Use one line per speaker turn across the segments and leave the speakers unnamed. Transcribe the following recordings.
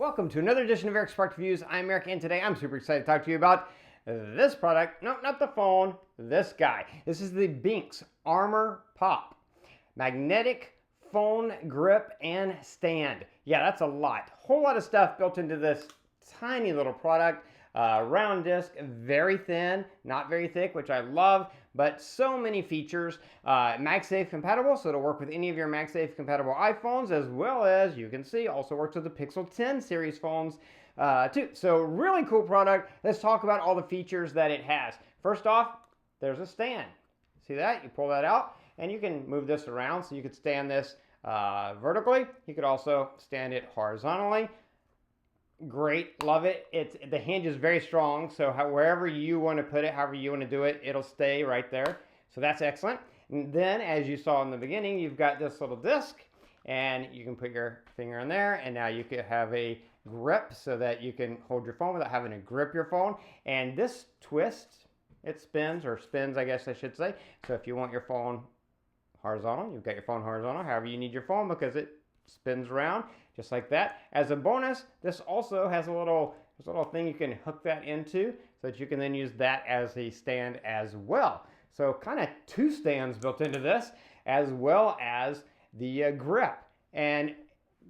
Welcome to another edition of Eric's Product Reviews. I'm Eric, and today I'm super excited to talk to you about this product. No, not the phone, this guy. This is the BENKS ArmorPop magnetic phone grip and stand. Yeah, that's a lot. Whole lot of stuff built into this tiny little product. Round disc, very thin, not very thick, which I love, but so many features. MagSafe compatible, so it'll work with any of your MagSafe compatible iPhones, as well as, you can see, also works with the Pixel 10 series phones too. So really cool product. Let's talk about all the features that it has. First off, there's a stand. See that? You pull that out, and you can move this around, so you could stand this vertically. You could also stand it horizontally. Great, love it. The hinge is very strong, so wherever you want to put it, however you want to do it, it'll stay right there. So that's excellent. And then, as you saw in the beginning, you've got this little disc, and you can put your finger in there, and now you could have a grip so that you can hold your phone without having to grip your phone. And this twists, it spins, or spins, I guess I should say. So if you want your phone horizontal, you've got your phone horizontal, however you need your phone, because it spins around just like that. As a bonus, this also has a little thing you can hook that into so that you can then use that as a stand as well. So kind of two stands built into this, as well as the grip. And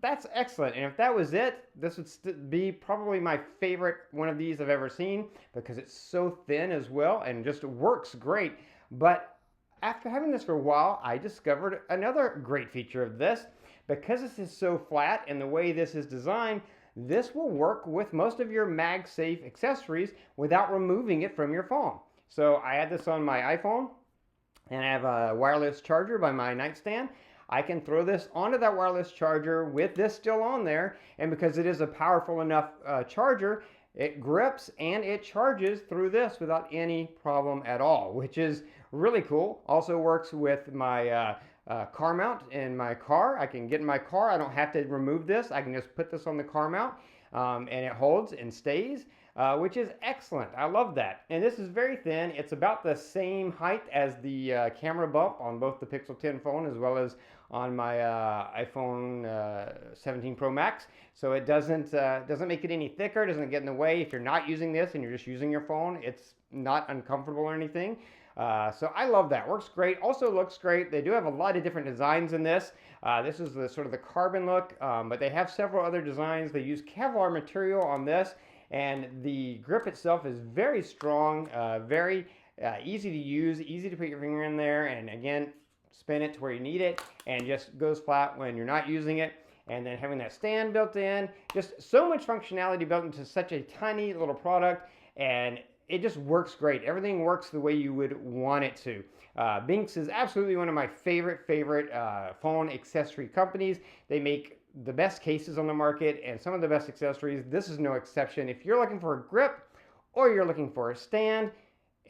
that's excellent. And if that was it, this would be probably my favorite one of these I've ever seen, because it's so thin as well and just works great. But after having this for a while, I discovered another great feature of this. Because this is so flat and the way this is designed, this will work with most of your MagSafe accessories without removing it from your phone. So I had this on my iPhone, and I have a wireless charger by my nightstand. I can throw this onto that wireless charger with this still on there, and because it is a powerful enough charger, it grips and it charges through this without any problem at all, which is really cool. Also works with my car mount in my car. I can get in my car. I don't have to remove this. I can just put this on the car mount, and it holds and stays, which is excellent. I love that. And this is very thin. It's about the same height as the camera bump on both the Pixel 10 phone as well as on my iPhone 17 Pro Max. So it doesn't make it any thicker. Doesn't get in the way. If you're not using this and you're just using your phone, it's not uncomfortable or anything. So I love that. Works great. Also looks great. They do have a lot of different designs in this. This is the sort of the carbon look, but they have several other designs. They use Kevlar material on this, and the grip itself is very strong, very easy to use, easy to put your finger in there, and again, spin it to where you need it, and just goes flat when you're not using it. And then having that stand built in, just so much functionality built into such a tiny little product, and it just works great. Everything works the way you would want it to. BENKS is absolutely one of my favorite phone accessory companies. They make the best cases on the market and some of the best accessories. This is no exception. If you're looking for a grip or you're looking for a stand,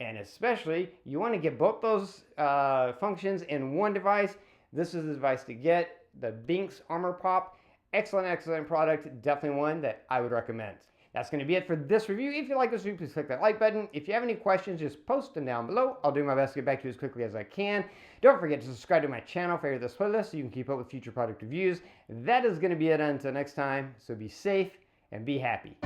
and especially you want to get both those functions in one device, this is the device to get. The BENKS ArmorPop. Excellent product. Definitely one that I would recommend. That's going to be it for this review. If you like this review, please click that like button. If you have any questions, just post them down below. I'll do my best to get back to you as quickly as I can. Don't forget to subscribe to my channel, favorite this playlist, so you can keep up with future product reviews. That is going to be it until next time, so be safe and be happy.